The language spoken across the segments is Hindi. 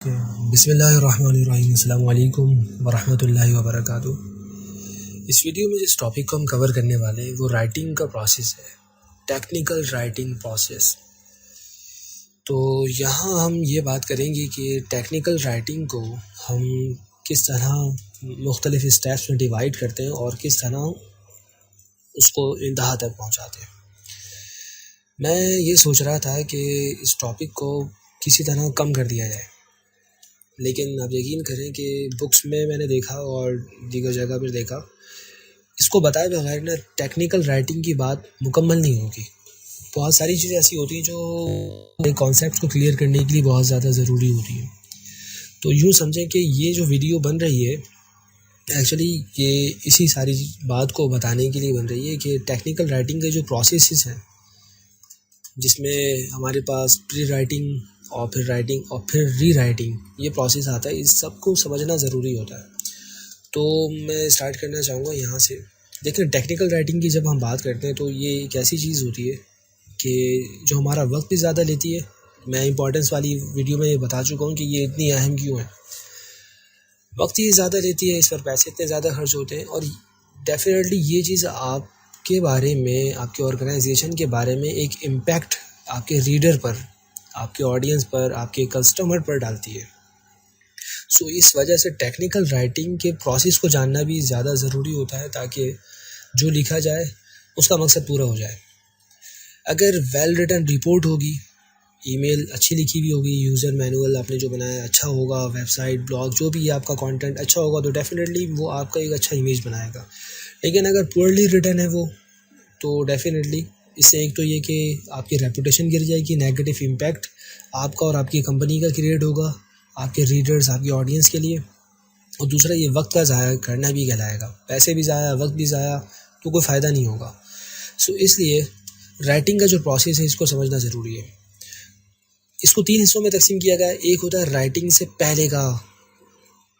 बिस्मिल्लाहिर्रहमानिर्रहीम, अस्सलाम वालेकुम वरहमतुल्लाहि वबरकातुहू। इस वीडियो में जिस टॉपिक को हम कवर करने वाले हैं वो राइटिंग का प्रोसेस है, टेक्निकल राइटिंग प्रोसेस। तो यहाँ हम ये बात करेंगे कि टेक्निकल राइटिंग को हम किस तरह मुख्तलिफ स्टेप्स में डिवाइड करते हैं और किस तरह उसको इंतहा तक पहुँचाते हैं। मैं ये सोच रहा था कि इस टॉपिक को किसी तरह कम कर दिया जाए, लेकिन आप यकीन करें कि बुक्स में मैंने देखा और दीगर जगह पर देखा, इसको बताए बगैर ना टेक्निकल राइटिंग की बात मुकम्मल नहीं होगी। बहुत सारी चीज़ें ऐसी होती हैं जो कॉन्सेप्ट को क्लियर करने के लिए बहुत ज़्यादा ज़रूरी होती हैं। तो यूँ समझें कि ये जो वीडियो बन रही है एक्चुअली ये इसी सारी बात को बताने के लिए बन रही है कि टेक्निकल राइटिंग के जो प्रोसेसेस हैं, जिसमें हमारे पास प्री राइटिंग और फिर राइटिंग और फिर री राइटिंग, ये प्रोसेस आता है, इस सब को समझना ज़रूरी होता है। तो मैं स्टार्ट करना चाहूँगा यहाँ से। देखिए, टेक्निकल राइटिंग की जब हम बात करते हैं तो ये एक ऐसी चीज़ होती है कि जो हमारा वक्त भी ज़्यादा लेती है। मैं इंपॉर्टेंस वाली वीडियो में ये बता चुका हूँ कि ये इतनी अहम क्यों है। वक्त ये ज़्यादा लेती है, इस पर पैसे इतने ज़्यादा खर्च होते हैं, और डेफिनेटली ये चीज़ आपके बारे में, आपके ऑर्गेनाइजेशन के बारे में एक इम्पैक्ट आपके रीडर पर, आपके ऑडियंस पर, आपके कस्टमर पर डालती है। सो इस वजह से टेक्निकल राइटिंग के प्रोसेस को जानना भी ज़्यादा ज़रूरी होता है, ताकि जो लिखा जाए उसका मकसद पूरा हो जाए। अगर वेल रिटन रिपोर्ट होगी, ईमेल अच्छी लिखी हुई होगी, यूज़र मैनुअल आपने जो बनाया अच्छा होगा, वेबसाइट, ब्लॉग, जो भी आपका कंटेंट अच्छा होगा, तो डेफिनेटली वो आपका एक अच्छा इमेज बनाएगा। लेकिन अगर पुअरली रिटन है वो, तो डेफिनेटली इससे एक तो ये कि आपकी रेपुटेशन गिर जाएगी, नेगेटिव इम्पैक्ट आपका और आपकी कंपनी का क्रिएट होगा आपके रीडर्स, आपकी ऑडियंस के लिए। और दूसरा, ये वक्त का ज़ाया करना भी कहलाएगा, पैसे भी ज़ाया, वक्त भी ज़ाया, तो कोई फ़ायदा नहीं होगा। सो इसलिए राइटिंग का जो प्रोसेस है इसको समझना ज़रूरी है। इसको 3 हिस्सों में तकसीम किया गया है। एक होता है राइटिंग से पहले का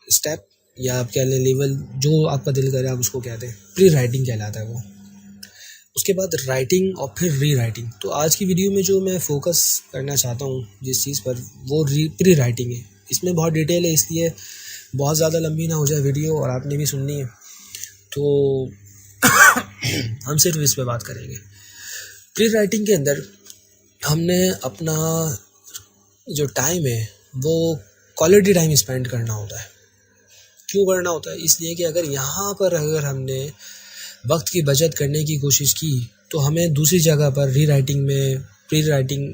स्टेप, या आप कह लें लेवल, जो आपका दिल करे आप उसको कहते हैं, प्री राइटिंग कहलाता है वो। उसके बाद राइटिंग और फिर री राइटिंग। तो आज की वीडियो में जो मैं फोकस करना चाहता हूँ जिस चीज़ पर, वो प्री राइटिंग है। इसमें बहुत डिटेल है, इसलिए बहुत ज़्यादा लंबी ना हो जाए वीडियो और आपने भी सुननी है, तो हम सिर्फ इस पे बात करेंगे। प्री राइटिंग के अंदर हमने अपना जो टाइम है वो क्वालिटी टाइम स्पेंड करना होता है। क्यों करना होता है? इसलिए कि अगर हमने वक्त की बचत करने की कोशिश की, तो हमें दूसरी जगह पर री राइटिंग में, प्री राइटिंग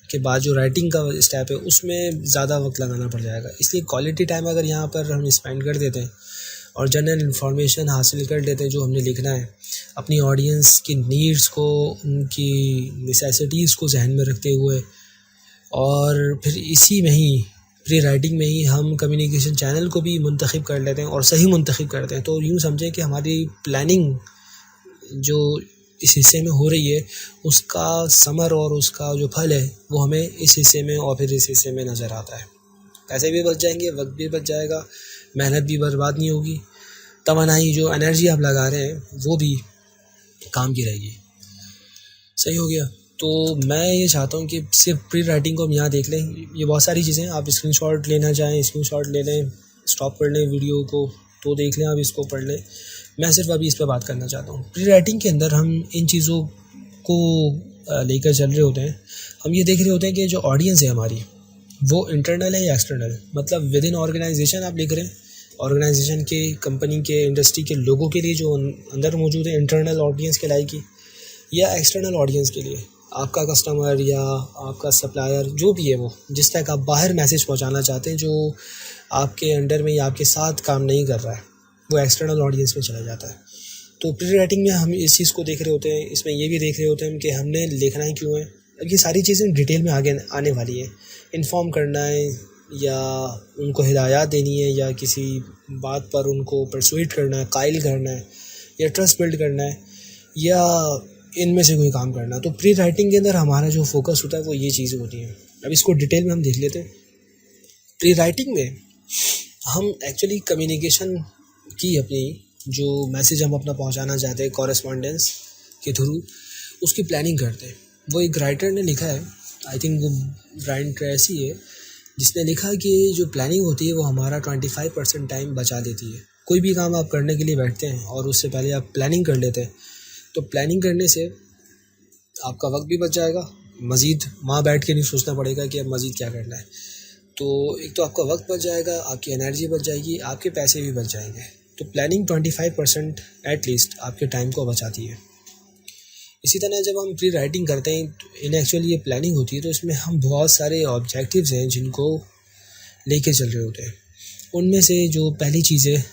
के बाद जो राइटिंग का स्टेप है उसमें ज़्यादा वक्त लगाना पड़ जाएगा। इसलिए क्वालिटी टाइम अगर यहाँ पर हम स्पेंड कर देते हैं और जनरल इन्फॉर्मेशन हासिल कर लेते हैं जो हमने लिखना है, अपनी ऑडियंस की नीड्स को, उनकी नेसेसिटीज़ को जहन में रखते हुए, और फिर इसी में ही प्री राइटिंग में ही हम कम्युनिकेशन चैनल को भी मुंतखब कर लेते हैं और सही मुंतखब करते हैं, तो यूँ समझें कि हमारी प्लानिंग जो इस हिस्से में हो रही है उसका समर और उसका जो फल है वो हमें इस हिस्से में और फिर इस हिस्से में नज़र आता है। पैसे भी बच जाएंगे, वक्त भी बच जाएगा, मेहनत भी बर्बाद नहीं होगी, तवानाई जो एनर्जी आप लगा रहे हैं वो भी काम की रहेगी। सही हो गया। तो मैं ये चाहता हूँ कि सिर्फ प्री राइटिंग को हम यहाँ देख लें। ये बहुत सारी चीज़ें, आप स्क्रीनशॉट लेना चाहें स्क्रीनशॉट ले लें, स्टॉप कर लें वीडियो को तो देख लें, आप इसको पढ़ लें। मैं सिर्फ अभी इस पर बात करना चाहता हूँ। प्री राइटिंग के अंदर हम इन चीज़ों को लेकर चल रहे होते हैं। हम ये देख रहे होते हैं कि जो ऑडियंस है हमारी, वो इंटरनल है या एक्सटर्नल। मतलब विद इन ऑर्गेनाइजेशन आप लिख रहे हैं, ऑर्गेनाइजेशन के, कंपनी के, इंडस्ट्री के लोगों के लिए जो अंदर मौजूद है, इंटरनल ऑडियंस के लायक, या एक्सटर्नल ऑडियंस के लिए, आपका कस्टमर या आपका सप्लायर, जो भी है, वो जिस तक आप बाहर मैसेज पहुंचाना चाहते हैं, जो आपके अंडर में या आपके साथ काम नहीं कर रहा है, वो एक्सटर्नल ऑडियंस में चला जाता है। तो प्री राइटिंग में हम इस चीज़ को देख रहे होते हैं। इसमें ये भी देख रहे होते हैं कि हमने लिखना है क्यों है। अब ये सारी चीज़ें डिटेल में आगे आने वाली है। इन्फॉर्म करना है, या उनको हिदायत देनी है, या किसी बात पर उनको परसुएट करना है, कायल करना है, या ट्रस्ट बिल्ड करना है, या इनमें से कोई काम करना। तो प्री राइटिंग के अंदर हमारा जो फोकस होता है वो ये चीज़ें होती हैं। अब इसको डिटेल में हम देख लेते हैं। प्री राइटिंग में हम एक्चुअली कम्युनिकेशन की, अपनी जो मैसेज हम अपना पहुंचाना चाहते हैं कॉरेस्पॉन्डेंस के थ्रू, उसकी प्लानिंग करते हैं। वो एक राइटर ने लिखा है, आई थिंक वो ब्रायन ट्रेसी है, जिसने लिखा कि जो प्लानिंग होती है वो हमारा 25% टाइम बचा देती है। कोई भी काम आप करने के लिए बैठते हैं और उससे पहले आप प्लानिंग कर लेते हैं, तो प्लानिंग करने से आपका वक्त भी बच जाएगा, मज़ीद वहाँ बैठ के नहीं सोचना पड़ेगा कि अब मज़ीद क्या करना है। तो एक तो आपका वक्त बच जाएगा, आपकी एनर्जी बच जाएगी, आपके पैसे भी बच जाएंगे। तो प्लानिंग 25% एटलीस्ट आपके टाइम को बचाती है। इसी तरह जब हम प्री राइटिंग करते हैं तो इन एक्चुअली ये प्लानिंग होती है, तो इसमें हम बहुत सारे ऑब्जेक्टिव्स हैं जिनको लेके चल रहे होते हैं। उनमें से जो पहली चीज़ है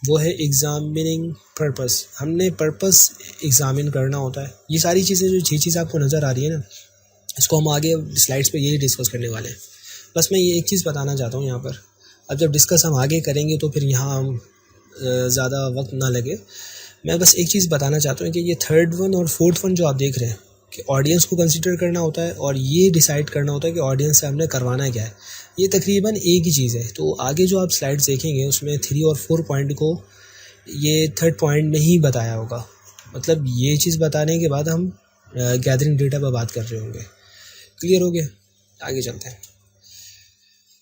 वो है एग्ज़ामिनिंग पर्पस। हमने पर्पस एग्ज़ामिन करना होता है। ये सारी चीज़ें, जो 6 चीज़ आपको नज़र आ रही है ना, इसको हम आगे स्लाइड्स पे यही डिस्कस करने वाले हैं। बस मैं ये एक चीज़ बताना चाहता हूँ यहाँ पर। अब जब डिस्कस हम आगे करेंगे तो फिर यहाँ हम ज़्यादा वक्त ना लगे। मैं बस एक चीज़ बताना चाहता हूँ कि ये थर्ड वन और फोर्थ वन जो आप देख रहे हैं कि ऑडियंस को कंसिडर करना होता है और ये डिसाइड करना होता है कि ऑडियंस से हमने करवाना क्या है, ये तकरीबन एक ही चीज़ है। तो आगे जो आप स्लाइड्स देखेंगे उसमें 3 और 4 पॉइंट को ये थर्ड पॉइंट में ही बताया होगा। मतलब ये चीज़ बताने के बाद हम गैदरिंग डेटा पर बात कर रहे होंगे। क्लियर हो गया? आगे चलते हैं।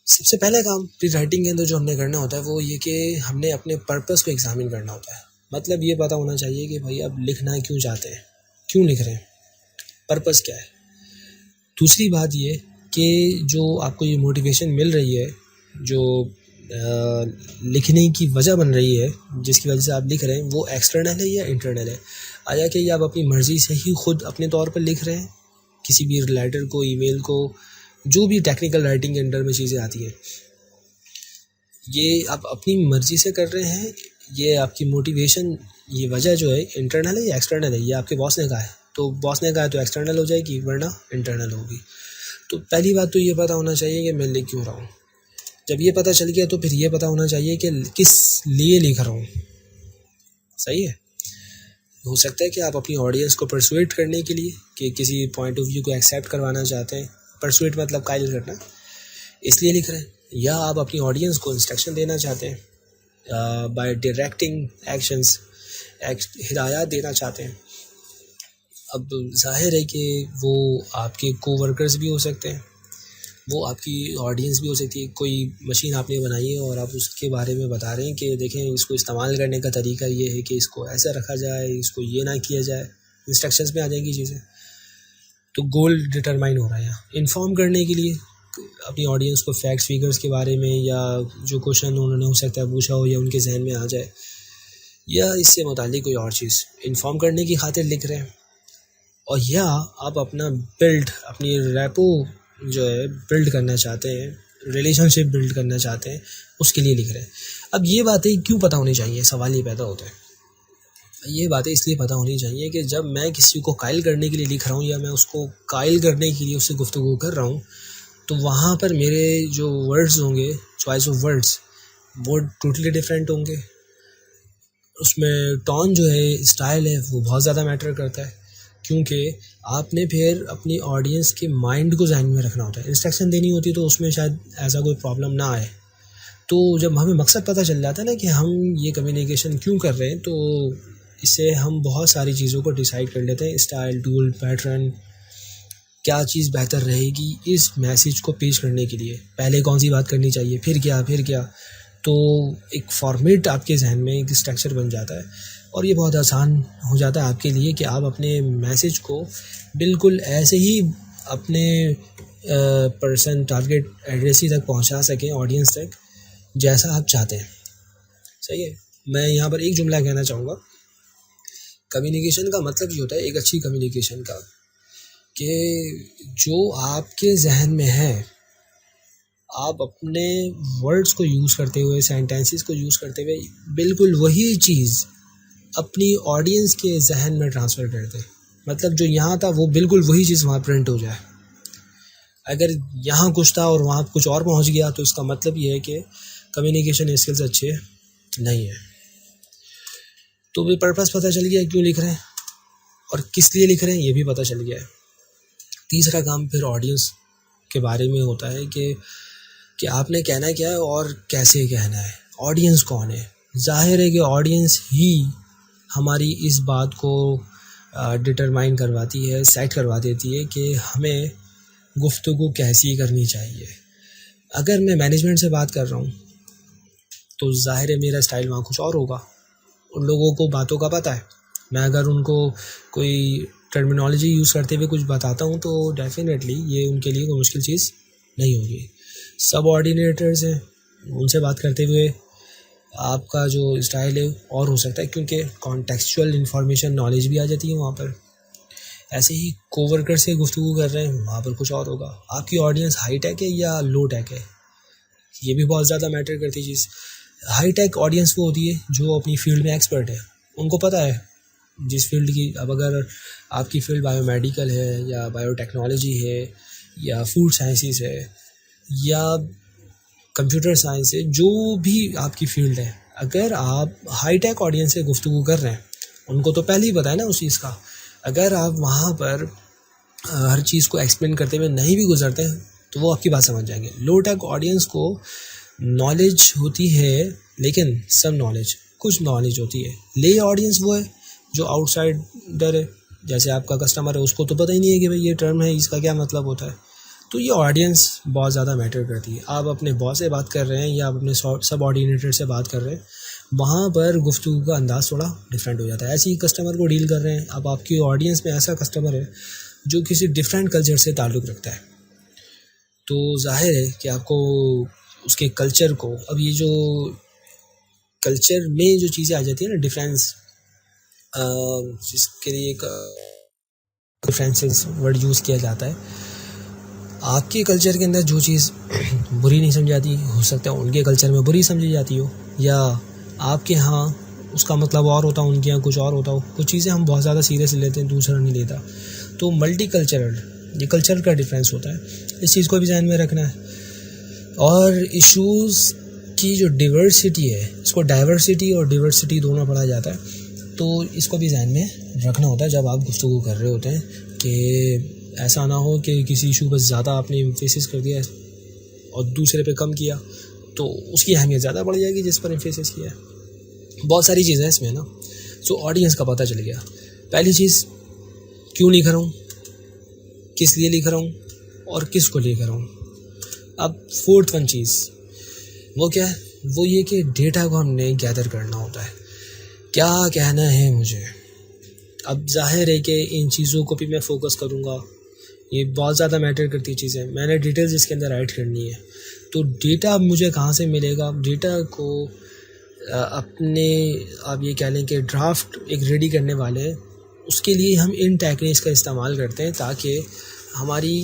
सबसे पहला काम प्री राइटिंग के अंदर जो हमने करना होता है वो ये कि हमने अपने पर्पस को एग्ज़ामिन करना होता है। मतलब ये पता होना चाहिए कि भाई अब लिखना क्यों चाहते हैं, क्यों लिख रहे हैं, पर्पस क्या है। दूसरी बात ये कि जो आपको ये मोटिवेशन मिल रही है, जो लिखने की वजह बन रही है, जिसकी वजह से आप लिख रहे हैं, वो एक्सटर्नल है या इंटरनल है। आया कि आप अपनी मर्ज़ी से ही खुद अपने तौर पर लिख रहे हैं, किसी भी लेटर को, ईमेल को, जो भी टेक्निकल राइटिंग के अंडर में चीज़ें आती हैं, ये आप अपनी मर्ज़ी से कर रहे हैं, ये आपकी मोटिवेशन, ये वजह जो है इंटरनल है या एक्सटर्नल है, ये आपके बॉस ने कहा है। तो बॉस ने कहा है तो एक्सटर्नल हो जाएगी, वरना इंटरनल होगी। तो पहली बात तो ये पता होना चाहिए कि मैं लिख क्यों रहा हूँ। जब ये पता चल गया तो फिर ये पता होना चाहिए कि किस लिए लिख रहा हूँ। सही है? हो सकता है कि आप अपनी ऑडियंस को परसुएट करने के लिए, कि किसी पॉइंट ऑफ व्यू को एक्सेप्ट करवाना चाहते हैं। परसुएट मतलब कायल करना, इसलिए लिख रहे हैं। या आप अपनी ऑडियंस को इंस्ट्रक्शन देना चाहते हैं बाय डायरेक्टिंग एक्शंस, हिदायत देना चाहते हैं। अब जाहिर है कि वो आपके कोवर्कर्स भी हो सकते हैं, वो आपकी ऑडियंस भी हो सकती है। कोई मशीन आपने बनाई है और आप उसके बारे में बता रहे हैं कि देखें इसको इस्तेमाल करने का तरीका ये है कि इसको ऐसा रखा जाए, इसको ये ना किया जाए, इंस्ट्रक्शंस में आ जाएंगी चीज़ें। तो गोल डिटरमाइन हो रहा है यहाँ इन्फॉर्म करने के लिए अपनी ऑडियंस को फैक्ट्स फिगर्स के बारे में, या जो क्वेश्चन उन्होंने हो सकता है पूछा हो या उनके जहन में आ जाए, या इससे मुताल्लिक कोई और चीज़ इन्फॉर्म करने की खातिर लिख रहे हैं। और या आप अपना अपनी रैपो जो है बिल्ड करना चाहते हैं, रिलेशनशिप बिल्ड करना चाहते हैं, उसके लिए लिख रहे हैं। अब ये बातें क्यों पता होनी चाहिए, सवाल ये पैदा होता है। ये बातें इसलिए पता होनी चाहिए कि जब मैं किसी को कायल करने के लिए लिख रहा हूँ, या मैं उसको कायल करने के लिए उससे गुफ्तगू कर रहा हूँ, तो वहाँ पर मेरे जो वर्ड्स होंगे, चॉइस ऑफ वर्ड्स, वो टोटली डिफरेंट होंगे। उसमें टोन जो है, स्टाइल है, वो बहुत ज़्यादा मैटर करता है, क्योंकि आपने फिर अपनी ऑडियंस के माइंड को ज़हन में रखना होता है। इंस्ट्रक्शन देनी होती है तो उसमें शायद ऐसा कोई प्रॉब्लम ना आए। तो जब हमें मकसद पता चल जाता है ना कि हम ये कम्युनिकेशन क्यों कर रहे हैं, तो इससे हम बहुत सारी चीज़ों को डिसाइड कर लेते हैं। स्टाइल, टूल, पैटर्न, क्या चीज़ बेहतर रहेगी इस मैसेज को पेश करने के लिए, पहले कौन सी बात करनी चाहिए, फिर क्या। तो एक फॉर्मेट आपके जहन में, एक स्ट्रक्चर बन जाता है, और ये बहुत आसान हो जाता है आपके लिए कि आप अपने मैसेज को बिल्कुल ऐसे ही अपने पर्सन टारगेट एड्रेसी तक पहुंचा सकें, ऑडियंस तक, जैसा आप चाहते हैं। सही है? मैं यहाँ पर एक जुमला कहना चाहूँगा। कम्युनिकेशन का मतलब ये होता है, एक अच्छी कम्युनिकेशन का, कि जो आपके जहन में है, आप अपने वर्ड्स को यूज़ करते हुए, सेंटेंसेस को यूज़ करते हुए, बिल्कुल वही चीज़ अपनी ऑडियंस के जहन में ट्रांसफ़र कर दें। मतलब जो यहाँ था वो बिल्कुल वही चीज़ वहाँ प्रिंट हो जाए। अगर यहाँ कुछ था और वहाँ कुछ और पहुँच गया, तो इसका मतलब ये है कि कम्युनिकेशन स्किल्स अच्छे नहीं है। तो भी पर्पस पता चल गया क्यों लिख रहे हैं और किस लिए लिख रहे हैं, ये भी पता चल गया है। तीसरा काम फिर ऑडियंस के बारे में होता है कि आपने कहना क्या है और कैसे कहना है, ऑडियंस कौन है। जाहिर है कि ऑडियंस ही हमारी इस बात को डिटरमाइन करवाती है, सेट करवा देती है कि हमें गुफ्तगू कैसी करनी चाहिए। अगर मैं मैनेजमेंट से बात कर रहा हूँ तो ज़ाहिर है मेरा स्टाइल वहाँ कुछ और होगा। उन लोगों को बातों का पता है। मैं अगर उनको कोई टर्मिनोलॉजी यूज़ करते हुए कुछ बताता हूँ तो डेफिनेटली ये उनके लिए कोई मुश्किल चीज़ नहीं होगी। सब ऑर्डिनेटर्स हैं, उनसे बात करते हुए आपका जो स्टाइल है और हो सकता है, क्योंकि कॉन्टेक्चुअल इन्फॉर्मेशन नॉलेज भी आ जाती है वहाँ पर। ऐसे ही कोवर्कर से गुफ्तगू कर रहे हैं, वहाँ पर कुछ और होगा। आपकी ऑडियंस हाई टेक है या लो टेक है, ये भी बहुत ज़्यादा मैटर करती है चीज़। हाई टेक ऑडियंस वो होती है जो अपनी फील्ड में एक्सपर्ट है, उनको पता है जिस फील्ड की। अब अगर आपकी फील्ड बायोमेडिकल है या बायोटेक्नोलॉजी है या फूड साइंसेस है या कंप्यूटर साइंस है, जो भी आपकी फील्ड है, अगर आप हाई टेक ऑडियंस से गुफ्तगू कर रहे हैं, उनको तो पहले ही पता है ना उस चीज़ का। अगर आप वहाँ पर हर चीज़ को एक्सप्लेन करते हुए नहीं भी गुजरते हैं तो वो आपकी बात समझ जाएंगे। लो टेक ऑडियंस को नॉलेज होती है, लेकिन सब नॉलेज, कुछ नॉलेज होती है। ले ऑडियंस वो है जो आउटसाइडर है, जैसे आपका कस्टमर है, उसको तो पता ही नहीं है कि भाई ये टर्म है, इसका क्या मतलब होता है। तो ये ऑडियंस बहुत ज़्यादा मैटर करती है। आप अपने बॉस से बात कर रहे हैं या आप अपने सब ऑर्डिनेटर से बात कर रहे हैं, वहाँ पर गुफ्तगू का अंदाज़ थोड़ा डिफरेंट हो जाता है। ऐसे ही कस्टमर को डील कर रहे हैं, अब आपकी ऑडियंस में ऐसा कस्टमर है जो किसी डिफरेंट कल्चर से ताल्लुक़ रखता है, तो जाहिर है कि आपको उसके कल्चर को, अब ये जो कल्चर में जो चीज़ें आ जाती है ना, डिफरेंस, जिसके लिए एक डिफरेंसेस वर्ड यूज़ किया जाता है। आपके कल्चर के अंदर जो चीज़ बुरी नहीं समझी जाती, हो सकता है उनके कल्चर में बुरी समझी जाती हो, या आपके यहाँ उसका मतलब और होता, उनके यहाँ कुछ और होता हो। कुछ चीज़ें हम बहुत ज़्यादा सीरियस लेते हैं, दूसरा नहीं लेता। तो मल्टी कल्चरल, ये कल्चर का डिफरेंस होता है, इस चीज़ को भी ध्यान में रखना है। और इश्यूज़ की जो डिवर्सिटी है, इसको डाइवर्सिटी और डिवर्सिटी दोनों पढ़ा जाता है, तो इसको भी ध्यान में रखना होता है जब आप गुफ्तगू कर रहे होते हैं, कि ऐसा ना हो कि किसी इशू पर ज़्यादा आपने एम्फेसिस कर दिया और दूसरे पे कम किया तो उसकी अहमियत ज़्यादा बढ़ जाएगी जिस पर एम्फेसिस किया है। बहुत सारी चीज़ें इसमें ना। सो ऑडियंस का पता चल गया। पहली चीज़, क्यों लिख रहा हूँ, किस लिए लिख रहा हूँ और किस को लिख रहा हूँ। अब फोर्थ वन चीज़ वो क्या है, वो ये कि डेटा को हमने गैदर करना होता है, क्या कहना है मुझे। अब जाहिर है कि इन चीज़ों को भी मैं फोकस करूँगा, ये बहुत ज़्यादा मैटर करती है चीज़ें, मैंने डिटेल्स इसके अंदर ऐड करनी है। तो डेटा मुझे कहाँ से मिलेगा, डेटा को अपने, आप ये कह लें कि ड्राफ्ट एक रेडी करने वाले हैं, उसके लिए हम इन टेक्निक्स का इस्तेमाल करते हैं ताकि हमारी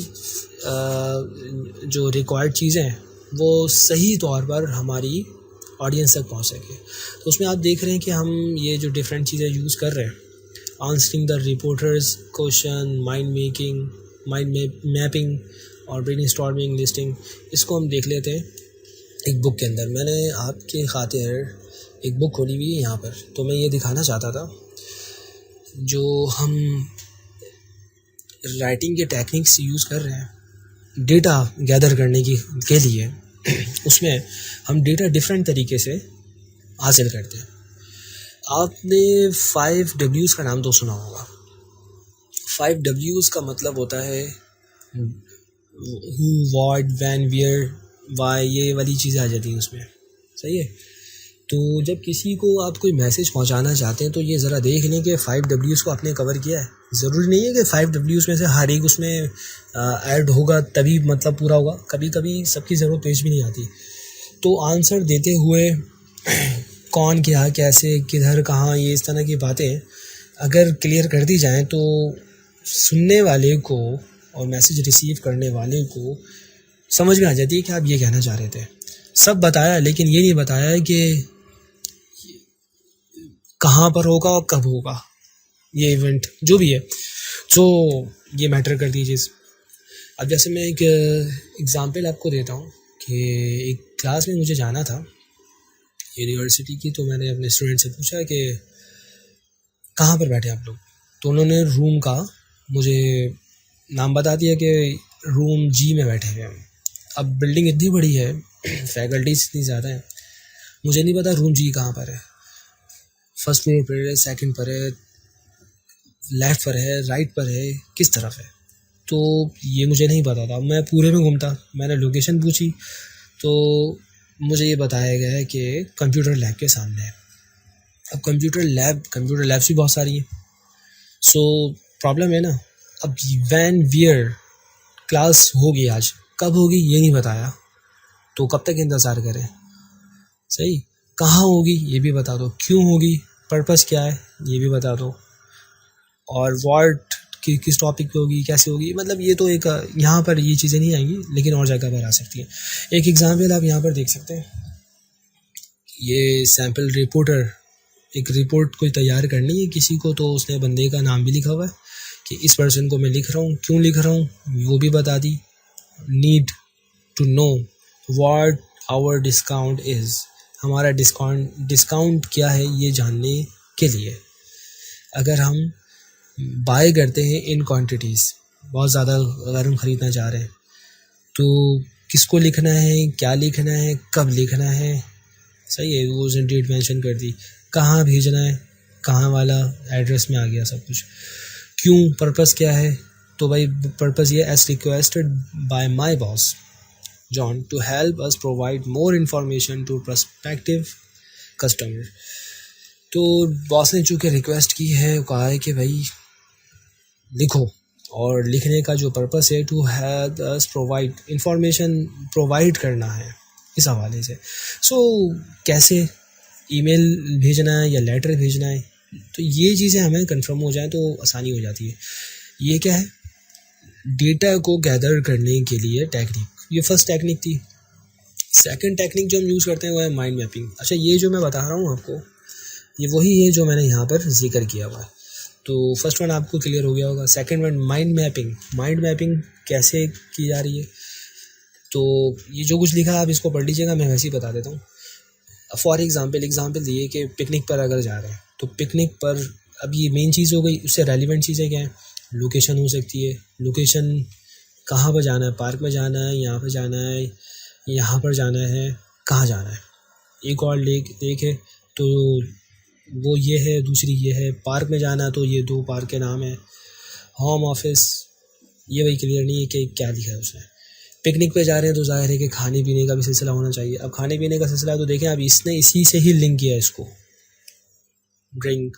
जो रिक्वायर्ड चीज़ें हैं वो सही तौर पर हमारी ऑडियंस तक पहुंच सके। तो उसमें आप देख रहे हैं कि हम ये जो डिफरेंट चीज़ें यूज़ कर रहे हैं, answering the reporters question, mind making, mind mapping और ब्रेनस्टॉर्मिंग, लिस्टिंग, इसको हम देख लेते हैं एक बुक के अंदर। मैंने आपके खातिर एक बुक खोली हुई है यहाँ पर, तो मैं ये दिखाना चाहता था जो हम राइटिंग के टेक्निक्स यूज़ कर रहे हैं डेटा गैदर करने के लिए, उसमें हम डेटा डिफरेंट तरीके से हासिल करते हैं। आपने 5 W's का नाम तो सुना होगा। 5 W's का मतलब होता है who, what, when, where, why, ये वाली चीज़ें आ जाती हैं उसमें, सही है। तो जब किसी को आप कोई मैसेज पहुंचाना चाहते हैं तो ये ज़रा देख लें कि 5 W's को आपने कवर किया है। ज़रूरी नहीं है कि 5 W's में से हर एक उसमें ऐड होगा तभी मतलब पूरा होगा, कभी कभी सबकी ज़रूरत पेश भी नहीं आती। तो आंसर देते हुए कौन, क्या, कैसे, किधर, कहाँ, ये इस तरह की बातें अगर क्लियर कर दी जाएँ तो सुनने वाले को और मैसेज रिसीव करने वाले को समझ में आ जाती है कि आप ये कहना चाह रहे थे। सब बताया लेकिन ये नहीं बताया कि कहाँ पर होगा और कब होगा ये इवेंट, जो भी है। तो ये मैटर करती है चीज़। अब जैसे मैं एक एग्ज़ाम्पल आपको देता हूँ कि एक क्लास में मुझे जाना था यूनिवर्सिटी की, तो मैंने अपने स्टूडेंट से पूछा कि कहाँ पर बैठे आप लोग, तो उन्होंने रूम का मुझे नाम बता दिया कि रूम G में बैठे हुए हैं। अब बिल्डिंग इतनी बड़ी है, फैकल्टीज इतनी ज़्यादा है, मुझे नहीं पता रूम G कहाँ पर है, फर्स्ट फ्लोर पर है, सेकंड पर है, लेफ़्ट पर है, राइट पर है, किस तरफ है, तो ये मुझे नहीं पता था। मैं पूरे में घूमता, मैंने लोकेशन पूछी तो मुझे ये बताया गया है कि कंप्यूटर लैब के सामने है। अब कंप्यूटर लैब्स भी बहुत सारी हैं। सो प्रॉब्लम है ना, अब वैन वियर क्लास होगी, आज कब होगी ये नहीं बताया, तो कब तक इंतज़ार करें? सही, कहाँ होगी ये भी बता दो, क्यों होगी, पर्पस क्या है ये भी बता दो, और व्हाट किस टॉपिक पे होगी, कैसे होगी। मतलब ये तो एक यहाँ पर ये चीज़ें नहीं आएंगी, लेकिन और जगह पर आ सकती है। एक एग्जाम्पल आप यहाँ पर देख सकते हैं, ये सैम्पल रिपोर्टर, एक रिपोर्ट कोई तैयार करनी है किसी को, तो उसने बंदे का नाम भी लिखा हुआ है कि इस पर्सन को मैं लिख रहा हूँ, क्यों लिख रहा हूँ वो भी बता दी। Need to know what our discount is, हमारा डिस्काउंट क्या है ये जानने के लिए। अगर हम बाय करते हैं इन क्वांटिटीज़, बहुत ज़्यादा अगर हम ख़रीदना चाह रहे हैं, तो किसको लिखना है, क्या लिखना है, कब लिखना है। सही है, वो उसने डेट मेंशन कर दी, कहाँ भेजना है, कहाँ वाला एड्रेस में आ गया सब कुछ। क्यों, पर्पस क्या है, तो भाई पर्पस ये, as requested by my boss John to help us provide more information to prospective customer. तो बॉस ने चूँकि रिक्वेस्ट की है, कहा है कि भाई लिखो, और लिखने का जो पर्पस है to help us provide information, provide करना है इस हवाले से। सो कैसे ईमेल भेजना है या लेटर भेजना है, तो ये चीज़ें हमें कंफर्म हो जाए तो आसानी हो जाती है। ये क्या है, डेटा को गैदर करने के लिए टेक्निक, ये फर्स्ट टेक्निक थी। सेकंड टेक्निक जो हम यूज़ करते हैं वो है माइंड मैपिंग। अच्छा, ये जो मैं बता रहा हूँ आपको, ये वही है जो मैंने यहाँ पर जिक्र किया हुआ है। तो फर्स्ट वन आपको क्लियर हो गया होगा। Second one mind mapping. Mind mapping कैसे की जा रही है, तो ये जो कुछ लिखा है आप इसको पढ़ लीजिएगा, मैं वैसे ही बता देता हूँ। फॉर एग्ज़ाम्पल दिए कि पिकनिक पर अगर जा रहे हैं, तो पिकनिक पर अब ये मेन चीज़ हो गई, उससे रेलिवेंट चीज़ें क्या हैं, लोकेशन हो सकती है। लोकेशन कहाँ पर जाना है, पार्क में जाना है, यहाँ पर जाना है, यहाँ पर जाना है, कहाँ जाना है। एक और लेक है, तो वो ये है, दूसरी ये है। पार्क में जाना है तो ये दो पार्क के नाम है। होम ऑफिस, ये वही क्लियर नहीं है कि क्या लिखा है उसने। पिकनिक पे जा रहे हैं तो जाहिर है कि खाने पीने का भी सिलसिला होना चाहिए। अब खाने पीने का सिलसिला तो देखें, अब इसने इसी से ही लिंक किया इसको, ड्रिंक।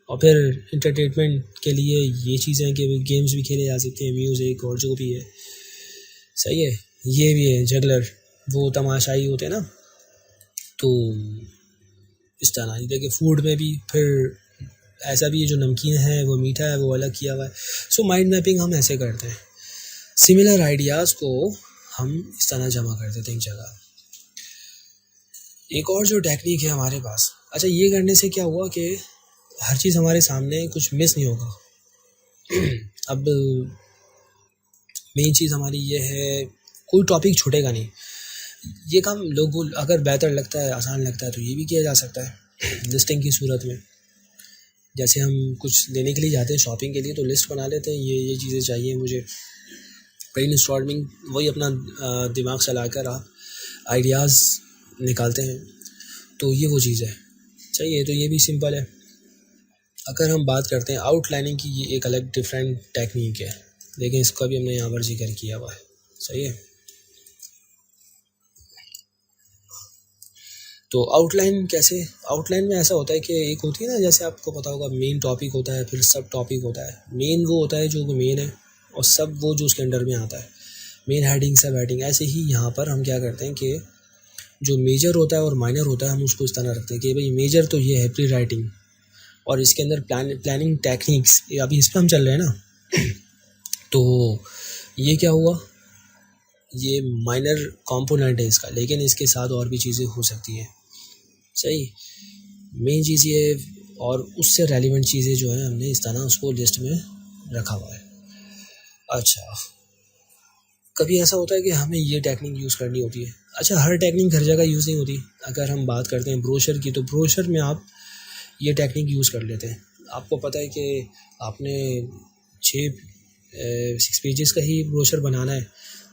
और फिर इंटरटेनमेंट के लिए ये चीज़ें हैं कि गेम्स भी खेले जा सकते हैं, म्यूज़िक और जो भी है। सही है, ये भी है जगलर, वो तमाशाई होते हैं ना, तो इस तरह देखिए। फूड में भी फिर ऐसा भी है, जो नमकीन है वो मीठा है, वो अलग किया हुआ है। सो माइंड मैपिंग हम ऐसे करते हैं, सिमिलर आइडियाज़ को हम इस तरह जमा कर देते हैं एक जगह। एक और जो टेक्निक है हमारे पास, अच्छा ये करने से क्या हुआ कि हर चीज़ हमारे सामने, कुछ मिस नहीं होगा। अब मेन चीज़ हमारी ये है, कोई टॉपिक छूटेगा नहीं। ये काम लोगों अगर बेहतर लगता है, आसान लगता है, तो ये भी किया जा सकता है लिस्टिंग की सूरत में। जैसे हम कुछ लेने के लिए जाते हैं शॉपिंग के लिए, तो लिस्ट बना लेते हैं, ये चीज़ें चाहिए मुझे। ब्रेनस्टॉर्मिंग, वही अपना दिमाग चला कर आप आइडियाज़ निकालते हैं, तो ये वो चीज़ है। सही है, तो ये भी सिंपल है। अगर हम बात करते हैं आउटलाइनिंग की, ये एक अलग डिफरेंट टेक्निक है, लेकिन इसका भी हमने यहाँ पर जिक्र किया हुआ है। सही है, तो आउटलाइन कैसे, आउटलाइन में ऐसा होता है कि एक होती है ना, जैसे आपको पता होगा मेन टॉपिक होता है, फिर सब टॉपिक होता है। मेन वो होता है जो मेन है, और सब वो जो उसके अंडर में आता है, मेन हेडिंग, सब हेडिंग। ऐसे ही यहाँ पर हम क्या करते हैं कि जो मेजर होता है और माइनर होता है, हम उसको इस तरह रखते हैं कि भाई मेजर तो ये है प्री राइटिंग, और इसके अंदर प्लानिंग टेक्निक्स, अभी इस पर हम चल रहे हैं ना। तो ये क्या हुआ, ये माइनर कंपोनेंट है इसका, लेकिन इसके साथ और भी चीज़ें हो सकती हैं। सही, मेन चीज़ ये, और उससे रेलिवेंट चीज़ें जो हैं हमने इस तरह उसको लिस्ट में रखा हुआ है। अच्छा, कभी ऐसा होता है कि हमें ये टेक्निक यूज़ करनी होती है। अच्छा, हर टेक्निक हर जगह यूज़ नहीं होती। अगर हम बात करते हैं ब्रोशर की, तो ब्रोशर में आप ये टेक्निक यूज़ कर लेते हैं। आपको पता है कि आपने 6 पेजेस का ही ब्रोशर बनाना है,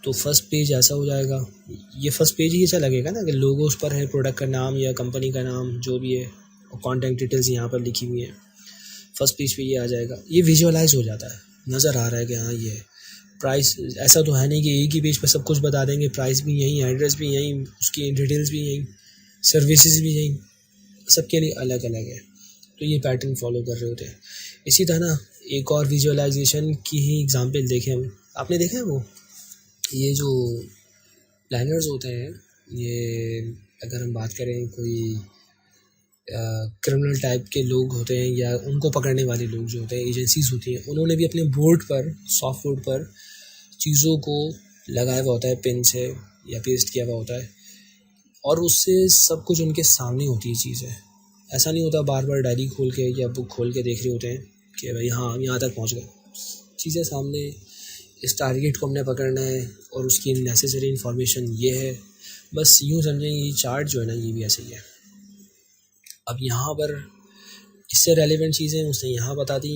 तो फर्स्ट पेज ऐसा हो जाएगा, ये फर्स्ट पेज ही ऐसा लगेगा ना कि लोगो उस पर है, प्रोडक्ट का नाम या कंपनी का नाम जो भी है, और कॉन्टैक्ट डिटेल्स यहाँ पर लिखी हुई हैं। फर्स्ट पेज पे ये आ जाएगा, ये विजुअलाइज हो जाता है, नज़र आ रहा है कि हाँ ये है। प्राइस ऐसा तो है नहीं कि एक ही पेज पर सब कुछ बता देंगे, प्राइस भी यहीं, एड्रेस भी यहीं, उसकी डिटेल्स भी यहीं, सर्विसेज भी यहीं, सबके लिए अलग अलग है। तो ये पैटर्न फॉलो कर रहे होते हैं। इसी तरह एक और विजुअलाइजेशन की ही एग्जांपल देखें हम, आपने देखा है वो ये जो प्लानर्स होते हैं, ये अगर हम बात करें कोई क्रिमिनल टाइप के लोग होते हैं या उनको पकड़ने वाले लोग जो होते हैं, एजेंसीज होती हैं, उन्होंने भी अपने बोर्ड पर, सॉफ्ट बोर्ड पर चीज़ों को लगाया हुआ होता है पेन से या पेस्ट किया हुआ होता है, और उससे सब कुछ उनके सामने होती है चीज़ें। ऐसा नहीं होता बार बार डायरी खोल के या बुक खोल के देख रहे होते हैं कि भाई हाँ यहाँ तक पहुँच गए। चीज़ें सामने, इस टारगेट को हमने पकड़ना है और उसकी नेसेसरी इन्फॉर्मेशन ये है। बस यूँ समझें ये चार्ट जो है ना, ये भी ऐसे ही है। अब यहाँ पर इससे रेलेवेंट चीज़ें उसने यहाँ बता दी,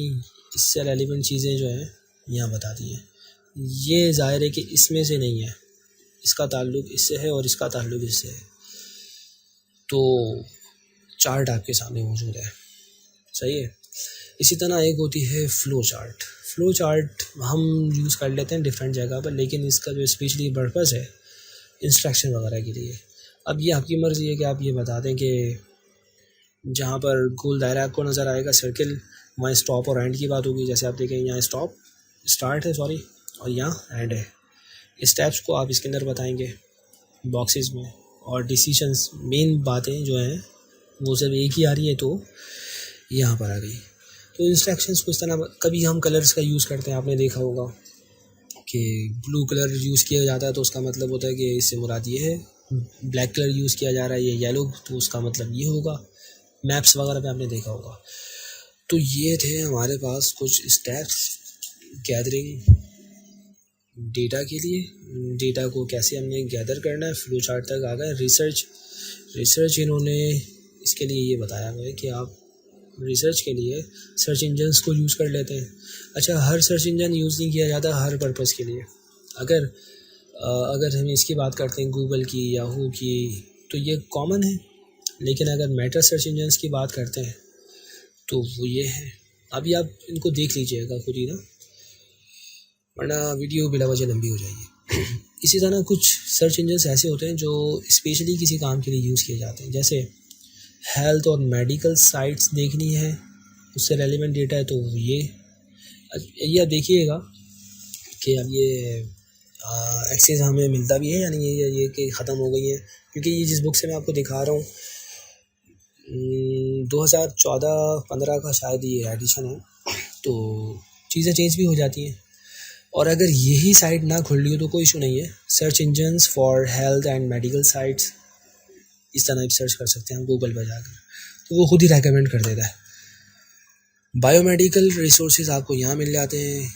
इससे रेलेवेंट चीज़ें जो हैं यहाँ बता दी हैं। ये ज़ाहिर है कि इसमें से नहीं है, इसका ताल्लुक़ इससे है और इसका ताल्लुक़ इससे है, तो चार्ट आपके सामने मौजूद है, सही है। इसी तरह एक होती है फ़्लो चार्ट। फ़्लो चार्ट हम यूज़ कर लेते हैं डिफरेंट जगह पर, लेकिन इसका जो स्पेशली पर्पस है इंस्ट्रक्शन वगैरह के लिए। अब ये आपकी मर्ज़ी है कि आप ये बता दें कि जहाँ पर गोल दायरा आपको नज़र आएगा सर्किल, वहाँ स्टॉप और एंड की बात होगी। जैसे आप देखें यहाँ स्टॉप स्टार्ट है सॉरी, और यहाँ एंड है। स्टेप्स को आप इसके अंदर बताएंगे बॉक्सेस में, और डिसीजंस मेन बातें जो हैं वो सब एक ही आ रही है, तो यहाँ पर आ गई। तो इंस्ट्रक्शंस को इस तरह, कभी हम कलर्स का यूज़ करते हैं, आपने देखा होगा कि ब्लू कलर यूज़ किया जाता है तो उसका मतलब होता है कि इससे मुराद ये है। ब्लैक कलर यूज़ किया जा रहा है, ये येलो, तो उसका मतलब ये होगा। मैप्स वगैरह पे आपने देखा होगा। तो ये थे हमारे पास कुछ स्टेप्स गैदरिंग डेटा के लिए। डेटा को कैसे हमने गैदर करना है, फ्लो चार्ट तक आ गए। रिसर्च इन्होंने इसके लिए ये बताया हुआ है कि आप रिसर्च के लिए सर्च इंजन्स को यूज़ कर लेते हैं। अच्छा, हर सर्च इंजन यूज़ नहीं किया जाता हर पर्पज़ के लिए। अगर हम इसकी बात करते हैं गूगल की, याहू की, तो ये कॉमन है, लेकिन अगर मेटा सर्च इंजन्स की बात करते हैं तो वो ये है। अभी आप इनको देख लीजिएगा खुद ही ना, वरना वीडियो बिला वजह लंबी हो जाएगी। इसी तरह कुछ सर्च इंजन्स ऐसे होते हैं जो स्पेशली किसी काम के लिए यूज़ किए जाते हैं। जैसे हेल्थ और मेडिकल साइट्स देखनी है, उससे रेलिवेंट डेटा है, तो ये आप देखिएगा कि अब ये एक्सेस हमें मिलता भी है या नहीं, ये कि ख़त्म हो गई है। क्योंकि ये जिस बुक से मैं आपको दिखा रहा हूँ 2014-15 का शायद ये एडिशन है, तो चीज़ें चेंज भी हो जाती हैं। और अगर यही साइट ना खुल रही हो तो कोई इशू नहीं है। Search engines for health and medical sites, इस तरह की सर्च कर सकते हैं गूगल पर जाकर, तो वो खुद ही रेकमेंड कर देता है। बायोमेडिकल रिसोर्सेज आपको यहाँ मिल जाते हैं।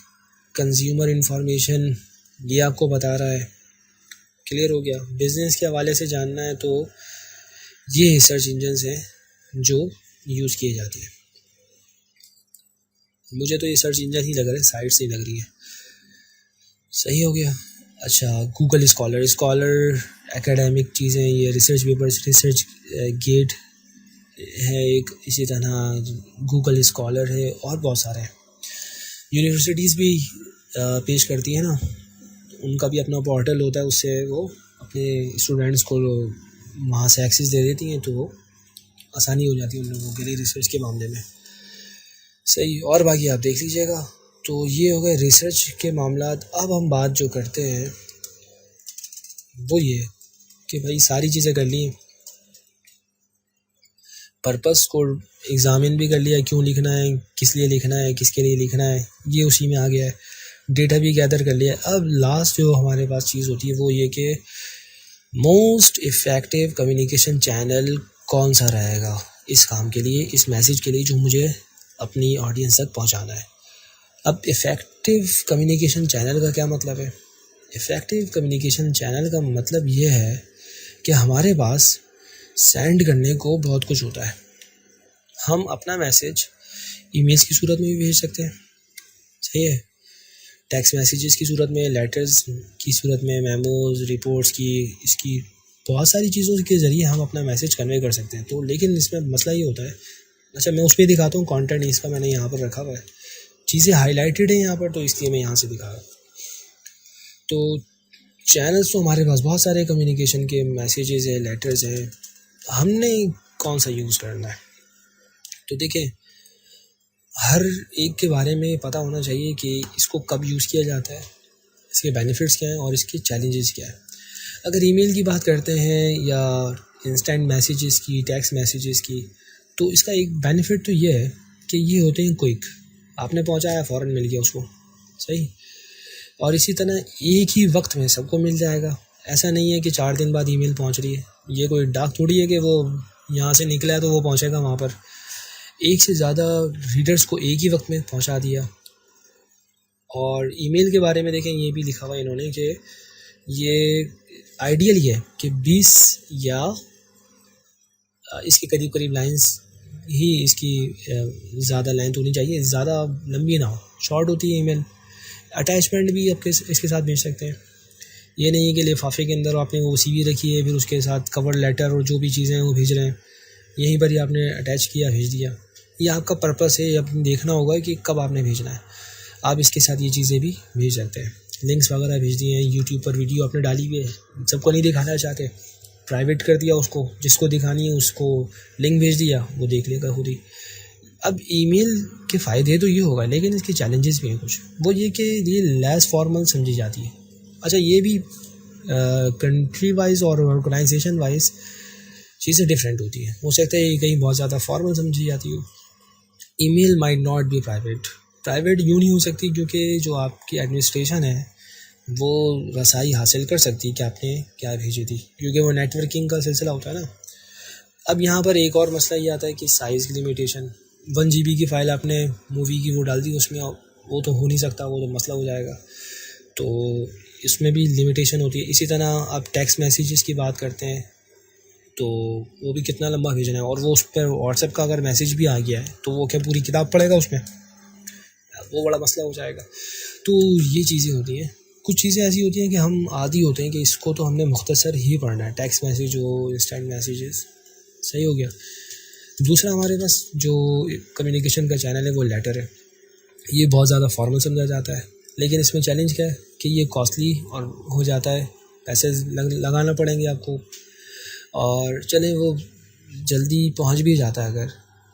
कंज्यूमर इंफॉर्मेशन ये आपको बता रहा है, क्लियर हो गया। बिज़नेस के हवाले से जानना है तो ये सर्च इंजन्स हैं जो यूज़ किए जाते हैं। मुझे तो ये सर्च इंजन ही लग रहे हैं, साइट से ही लग रही है। सही हो गया। अच्छा, गूगल स्कॉलर एकेडमिक चीज़ें, ये रिसर्च पेपर्स, रिसर्च गेट है एक, इसी तरह गूगल स्कॉलर है, और बहुत सारे हैं। यूनिवर्सिटीज़ भी पेश करती है ना, उनका भी अपना पोर्टल होता है, उससे वो अपने स्टूडेंट्स को वहाँ से एक्सेस दे देती हैं, तो वो आसानी हो जाती है उन लोगों के लिए रिसर्च के मामले में। सही, और बाकी आप देख लीजिएगा। तो ये हो गए रिसर्च के मामलात। अब हम बात जो करते हैं वो ये कि भाई सारी चीज़ें कर ली, पर्पस को एग्ज़ामिन भी कर लिया, क्यों लिखना है, किस लिए लिखना है, किसके लिए लिखना है, ये उसी में आ गया है। डेटा भी गैदर कर लिया। अब लास्ट जो हमारे पास चीज़ होती है वो ये कि मोस्ट इफ़ेक्टिव कम्युनिकेशन चैनल कौन सा रहेगा इस काम के लिए, इस मैसेज के लिए जो मुझे अपनी ऑडियंस तक पहुंचाना है। अब इफ़ेक्टिव कम्युनिकेशन चैनल का क्या मतलब है? इफ़ेक्टिव कम्युनिकेशन चैनल का मतलब ये है कि हमारे पास सेंड करने को बहुत कुछ होता है। हम अपना मैसेज ईमेल्स की सूरत में भी भेज सकते हैं, सही है, टेक्स्ट मैसेजेस की सूरत में, लेटर्स की सूरत में, मेमोज, रिपोर्ट्स की, इसकी बहुत सारी चीज़ों के ज़रिए हम अपना मैसेज कन्वे कर सकते हैं। तो लेकिन इसमें मसला ये होता है, अच्छा मैं उस पर दिखाता हूँ, कंटेंट इसका मैंने यहाँ पर रखा हुआ है, चीज़ें हाईलाइटेड है यहाँ पर, तो इसलिए मैं यहाँ से दिखा रहा हूँ। तो चैनल्स तो हमारे पास बहुत सारे कम्युनिकेशन के मैसेजेस है, लेटर्स है, हमने कौन सा यूज़ करना है। तो देखिए, हर एक के बारे में पता होना चाहिए कि इसको कब यूज़ किया जाता है, इसके बेनिफिट्स क्या हैं और इसके चैलेंजेस क्या हैं। अगर ईमेल की बात करते हैं या इंस्टेंट मैसेजेस की, टेक्स्ट मैसेजेस की, तो इसका एक बेनिफिट तो ये है कि ये होते हैं क्विक, आपने पहुंचाया फ़ौरन मिल गया उसको, सही। और इसी तरह एक ही वक्त में सबको मिल जाएगा। ऐसा नहीं है कि 4 दिन बाद ईमेल पहुंच रही है, ये कोई डाक थोड़ी है कि वो यहाँ से निकला है तो वो पहुंचेगा वहाँ पर। एक से ज़्यादा रीडर्स को एक ही वक्त में पहुंचा दिया। और ईमेल के बारे में देखें, ये भी लिखा हुआ इन्होंने कि ये आइडियल ये है कि 20 या इसके करीब करीब लाइंस ही इसकी ज़्यादा लेंथ होनी चाहिए, ज़्यादा लंबी ना हो, शॉर्ट होती है ईमेल। अटैचमेंट भी आपके इसके साथ भेज सकते हैं, ये नहीं है कि लिफाफे के अंदर आपने वो CV रखी है, फिर उसके साथ कवर लेटर और जो भी चीज़ें हैं वो भेज रहे हैं, यहीं पर ही आपने अटैच किया, भेज दिया। ये आपका पर्पस है, अब देखना होगा कि कब आपने भेजना है। आप इसके साथ ये चीज़ें भी भेज सकते हैं, लिंक्स वगैरह भेज दिए हैं, यूट्यूब पर वीडियो आपने डाली हुई है, सबको नहीं दिखाना चाहते, प्राइवेट कर दिया उसको, जिसको दिखानी है उसको लिंक भेज दिया, वो देख लेगा खुद ही। अब ईमेल के फ़ायदे तो ये होगा, लेकिन इसके चैलेंजेस भी हैं कुछ। वो ये कि ये लेस फॉर्मल समझी जाती है। अच्छा, ये भी कंट्री वाइज और ऑर्गेनाइजेशन वाइज चीज़ें डिफरेंट होती हैं। हो सकता है कहीं बहुत ज़्यादा फॉर्मल समझी जाती हो। Email might not be private यूँ नहीं हो सकती, क्योंकि जो आपकी एडमिनिस्ट्रेशन है वो रसाई हासिल कर सकती है कि आपने क्या भेजी थी, क्योंकि वो नेटवर्किंग का सिलसिला होता है ना। अब यहाँ पर एक और मसला ये आता है कि साइज़ की लिमिटेशन। 1 GB की फ़ाइल आपने मूवी की वो डाल दी उसमें, वो तो हो नहीं सकता, वो तो मसला हो जाएगा। तो इसमें भी लिमिटेशन होती है। इसी तरह आप टेक्स्ट मैसेजेस की बात करते हैं तो वो भी कितना लंबा भेजना है, और वो उस पर व्हाट्सएप का अगर मैसेज भी आ गया है तो वो क्या पूरी किताब पढ़ेगा उसमें, वो बड़ा मसला हो जाएगा। तो ये चीज़ें होती हैं। कुछ चीज़ें ऐसी होती हैं कि हम आदी होते हैं कि इसको तो हमने मुख्तसर ही पढ़ना है, टेक्स्ट मैसेज हो, इंस्टेंट मैसेजेस, सही हो गया। दूसरा हमारे पास जो कम्युनिकेशन का चैनल है वो लेटर है। ये बहुत ज़्यादा फॉर्मल समझा जाता है, लेकिन इसमें चैलेंज क्या है कि ये कॉस्टली और हो जाता है, पैसे लगाना पड़ेंगे आपको, और चले वो जल्दी पहुंच भी जाता है अगर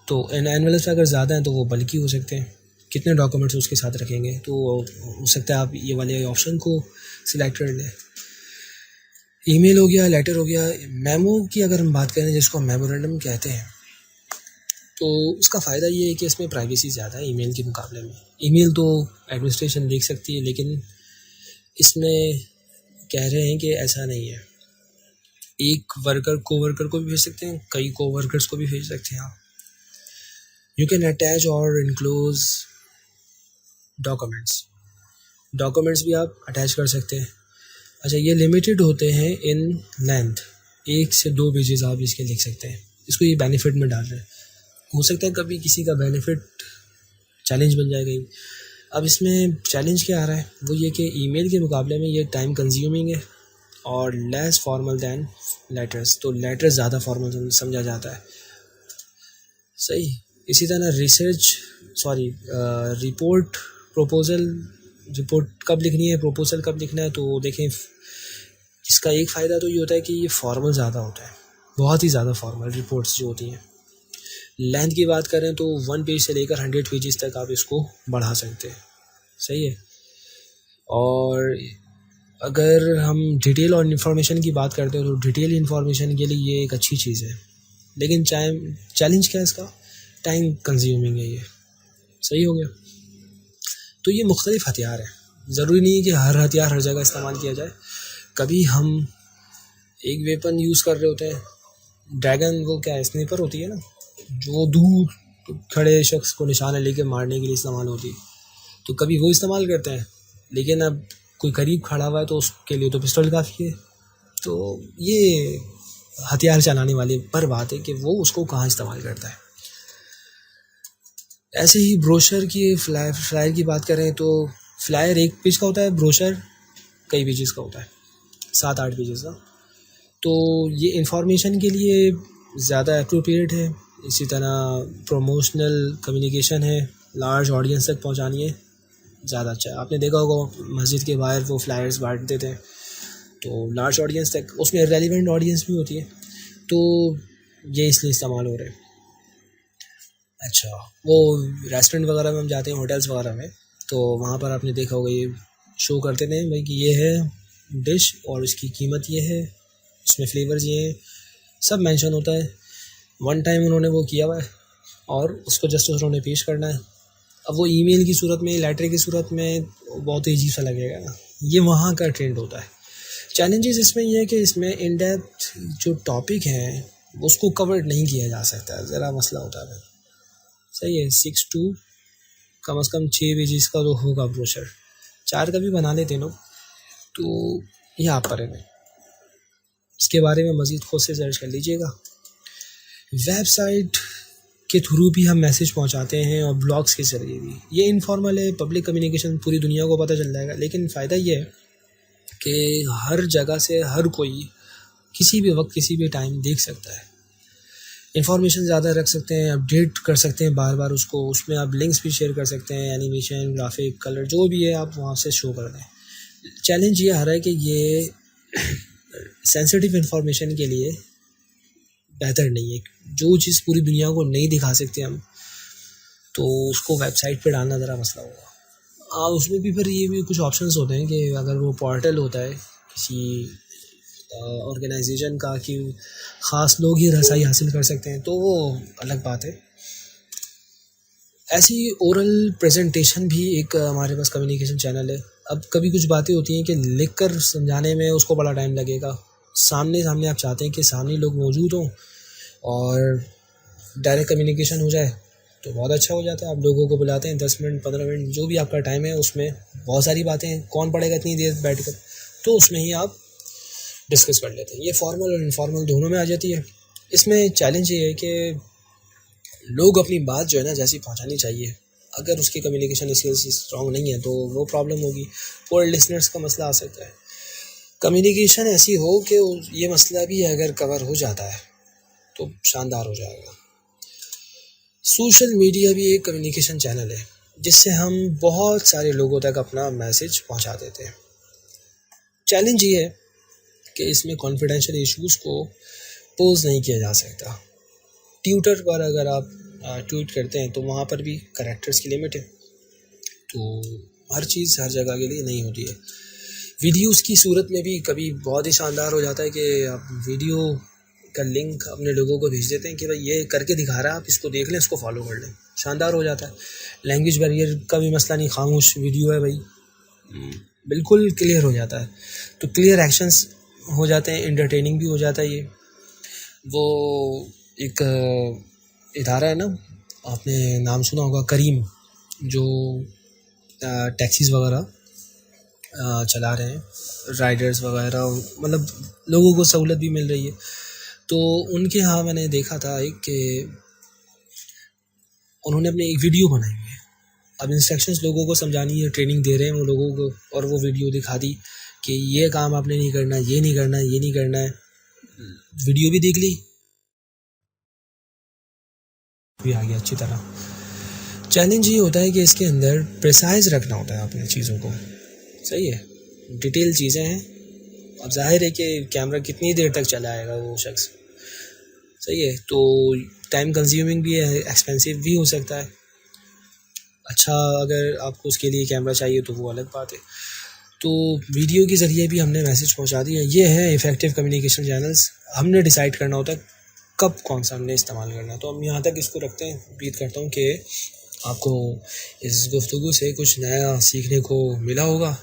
तो। एनवेलप्स अगर ज़्यादा हैं तो वो बल्कि हो सकते हैं, कितने डॉक्यूमेंट्स उसके साथ रखेंगे, तो हो सकता है आप ये वाले ऑप्शन को सिलेक्ट कर लें। ईमेल हो गया, लेटर हो गया। मेमो की अगर हम बात करें, जिसको मेमोरेंडम कहते हैं, तो उसका फ़ायदा ये है कि इसमें प्राइवेसी ज़्यादा है ईमेल के मुकाबले में। ईमेल तो एडमिनिस्ट्रेशन देख सकती है, लेकिन इसमें कह रहे हैं कि ऐसा नहीं है। एक वर्कर कोवर्कर को भी भेज सकते हैं, कई कोवर्कर्स को भी भेज सकते हैं आप। यू कैन अटैच और इनक्लोज डॉक्यूमेंट्स भी आप अटैच कर सकते हैं। अच्छा, ये लिमिटेड होते हैं इन लेंथ, 1 से 2 पेजेस आप इसके लिख सकते हैं। इसको ये बेनिफिट में डाल रहे हैं, हो सकता है कभी किसी का बेनिफिट चैलेंज बन जाएगा। अब इसमें चैलेंज क्या आ रहा है, वो ये कि ईमेल के मुकाबले में ये टाइम कंज्यूमिंग है और लेस फॉर्मल दैन लेटर्स। तो लेटर्स ज़्यादा फॉर्मल समझा जाता है, सही। इसी तरह रिपोर्ट कब लिखनी है, प्रपोजल कब लिखना है, तो देखें इसका एक फ़ायदा तो ये होता है कि ये फॉर्मल ज़्यादा होता है, बहुत ही ज़्यादा फॉर्मल रिपोर्ट्स जो होती हैं। लेंथ की बात करें तो 1 पेज से लेकर 100 पेजेस तक आप इसको बढ़ा सकते हैं, सही है। और अगर हम डिटेल और इन्फॉर्मेशन की बात करते हैं तो डिटेल इन्फॉर्मेशन के लिए ये एक अच्छी चीज़ है, लेकिन चैलेंज क्या है इसका, टाइम कंज्यूमिंग है ये, सही हो गया। तो ये मुख्तलिफ हथियार है, ज़रूरी नहीं है कि हर हथियार हर जगह इस्तेमाल किया जाए। कभी हम एक वेपन यूज़ कर रहे होते हैं, ड्रैगन वो क्या है, स्नाइपर होती है ना, जो दूर खड़े शख्स को निशाना लेके मारने के लिए इस्तेमाल होती है, तो कभी वो इस्तेमाल करते हैं। लेकिन अब कोई करीब खड़ा हुआ है तो उसके लिए तो पिस्टल काफ़ी है। तो ये हथियार चलाने वाले पर बात है कि वो उसको कहाँ इस्तेमाल करता है। ऐसे ही ब्रोशर की फ्लायर की बात करें तो फ्लायर 1 पेज का होता है, ब्रोशर कई पेजेस का होता है, 7-8 पेजेस का। तो ये इंफॉर्मेशन के लिए ज़्यादा एप्रोप्रिएट है। इसी तरह प्रमोशनल कम्युनिकेशन है, लार्ज ऑडियंस तक पहुंचानी है, ज़्यादा अच्छा है। आपने देखा होगा मस्जिद के बाहर वो फ्लायर्स बांटते थे, तो लार्ज ऑडियंस तक, उसमें रेलिवेंट ऑडियंस भी होती है, तो ये इसलिए इस्तेमाल हो रहे हैं। अच्छा, वो रेस्टोरेंट वगैरह में हम जाते हैं, होटल्स वगैरह में, तो वहाँ पर आपने देखा होगा ये शो करते थे भाई कि ये है डिश और इसकी कीमत ये है, इसमें फ्लेवर्स ये हैं, सब मेंशन होता है। वन टाइम उन्होंने वो किया हुआ है और उसको जस्ट उन्होंने पेश करना है। अब वो ईमेल की सूरत में, लेटर की सूरत में बहुत ही अजीब सा लगेगा ना, ये वहाँ का ट्रेंड होता है। चैलेंजेस इसमें ये है कि इसमें इन डेप्थ जो टॉपिक हैं उसको कवर नहीं किया जा सकता, ज़रा मसला होता है। सही है, 6 to कम से कम 6 पेजेस का तो होगा ब्रोशर, 4 का भी बना लेते लोग, तो ये आप पर है। इसके बारे में मज़ीद खुद से सर्च कर लीजिएगा। वेबसाइट के थ्रू भी हम मैसेज पहुंचाते हैं और ब्लॉग्स के जरिए भी, ये इनफॉर्मल है, पब्लिक कम्युनिकेशन, पूरी दुनिया को पता चल जाएगा। लेकिन फ़ायदा ये है कि हर जगह से हर कोई किसी भी वक्त किसी भी टाइम देख सकता है, इन्फॉर्मेशन ज़्यादा रख सकते हैं, अपडेट कर सकते हैं बार बार उसको, उसमें आप लिंक्स भी शेयर कर सकते हैं, एनिमेशन, ग्राफिक, कलर, जो भी है आप वहाँ से शो कर दें। चैलेंज ये आ रहा है कि ये सेंसिटिव इन्फॉर्मेशन के लिए बेहतर नहीं है। जो चीज़ पूरी दुनिया को नहीं दिखा सकते हम, तो उसको वेबसाइट पे डालना ज़रा मसला होगा। उसमें भी फिर ये भी कुछ ऑप्शंस होते हैं कि अगर वो पोर्टल होता है किसी ऑर्गेनाइजेशन का कि ख़ास लोग ही रसाई हासिल कर सकते हैं, तो वो अलग बात है। ऐसी ओरल प्रेजेंटेशन भी एक हमारे पास कम्युनिकेशन चैनल है। अब कभी कुछ बातें होती हैं कि लिख कर समझाने में उसको बड़ा टाइम लगेगा, सामने सामने आप चाहते हैं कि सामने लोग मौजूद हों और डायरेक्ट कम्युनिकेशन हो जाए, तो बहुत अच्छा हो जाता है। आप लोगों को बुलाते हैं, 10 मिनट 15 मिनट जो भी आपका टाइम है, उसमें बहुत सारी बातें हैं, कौन पढ़ेगा इतनी देर बैठ कर, तो उसमें ही आप डिस्कस कर लेते हैं। ये फॉर्मल और इनफॉर्मल दोनों में आ जाती है। इसमें चैलेंज ये है कि लोग अपनी बात जो है ना जैसी पहुंचानी चाहिए, अगर उसकी कम्युनिकेशन स्किल्स स्ट्रॉन्ग नहीं है तो वो प्रॉब्लम होगी, और लिसनर्स का मसला आ सकता है। कम्युनिकेशन ऐसी हो कि ये मसला भी अगर कवर हो जाता है तो शानदार हो जाएगा। सोशल मीडिया भी एक कम्युनिकेशन चैनल है जिससे हम बहुत सारे लोगों तक अपना मैसेज पहुंचा देते हैं। चैलेंज ये है कि इसमें कॉन्फिडेंशियल इश्यूज़ को पोज नहीं किया जा सकता। ट्विटर पर अगर आप ट्वीट करते हैं तो वहाँ पर भी कैरेक्टर्स की लिमिट है, तो हर चीज़ हर जगह के लिए नहीं होती है। वीडियोस की सूरत में भी कभी बहुत ही शानदार हो जाता है कि आप वीडियो का लिंक अपने लोगों को भेज देते हैं कि भाई ये करके दिखा रहा है, आप इसको देख लें, इसको फॉलो कर लें, शानदार हो जाता है। लैंग्वेज बैरियर का भी मसला नहीं, खामोश वीडियो है भाई, बिल्कुल क्लियर हो जाता है, तो क्लियर एक्शंस हो जाते हैं, एंटरटेनिंग भी हो जाता है। ये वो एक इदारा है ना, आपने नाम सुना होगा, करीम, जो टैक्सीज़ वगैरह चला रहे हैं, राइडर्स वगैरह, मतलब लोगों को सहूलत भी मिल रही है। तो उनके यहाँ मैंने देखा था एक कि उन्होंने अपनी एक वीडियो बनाई हुई है, अब इंस्ट्रक्शंस लोगों को समझानी है, ट्रेनिंग दे रहे हैं वो लोगों को, और वो वीडियो दिखा दी कि ये काम आपने नहीं करना, ये नहीं करना, ये नहीं करना है। वीडियो भी देख ली, भी आ गया अच्छी तरह। चैलेंज ये होता है कि इसके अंदर प्रिसाइज रखना होता है अपनी चीज़ों को, सही है, डिटेल चीज़ें हैं। अब जाहिर है कि कैमरा कितनी देर तक चलाएगा वो शख्स, सही है, तो टाइम कंज्यूमिंग भी है, एक्सपेंसिव भी हो सकता है। अच्छा, अगर आपको उसके लिए कैमरा चाहिए तो वो अलग बात है। तो वीडियो के ज़रिए भी हमने मैसेज पहुंचा दिया। ये है इफ़ेक्टिव कम्युनिकेशन चैनल्स। हमने डिसाइड करना होता है कब कौन सा हमने इस्तेमाल करना है। तो हम यहाँ तक इसको रखते हैं। उम्मीद करता हूँ कि आपको इस गुफ्तगू से कुछ नया सीखने को मिला होगा,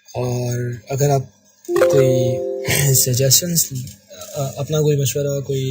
और अगर आप कोई सजेशंस, अपना कोई मशवरा, कोई